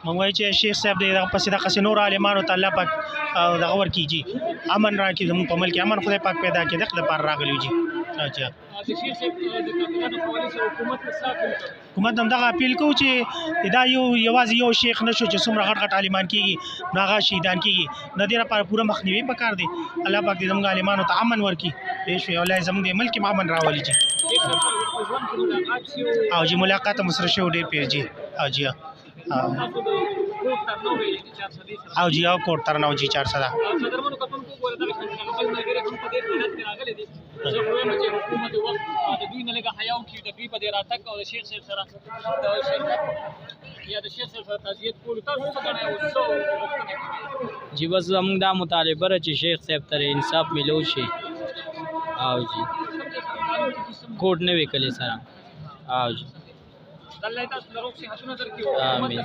موږ وایو چې شیخ صاحب دې دغه پسې دغسې نور عالمانو ته الله پاک دغه ورکړي جي امن راکړي زموږ په ملک کې امن خدای پاک پیدا کړي دغه لپاره راغلي یو جي اچھا حکومت هم دغه اپیل کوو چې دا یوازې یو شیخ نه شو چې څومره غټ غټ عالمان کېږي نو هغه شهیدان کېږي د دې لپاره پوره مخنیوي پکار دی الله پاک دې زموږ عالمانو ته امن ورکړي پوه شوې او الله زموږ دې ملک کې امن راولي جي او جی ملاقات هم سره شوی ډېر پیر جي او جی او جی او کوټ ترناو جی 400 جی بس زموږ دا مطالبه ده چې شیخ صاحب ته انصاف ملو شي او جی کوټ نه وی کلی سره او جی آمین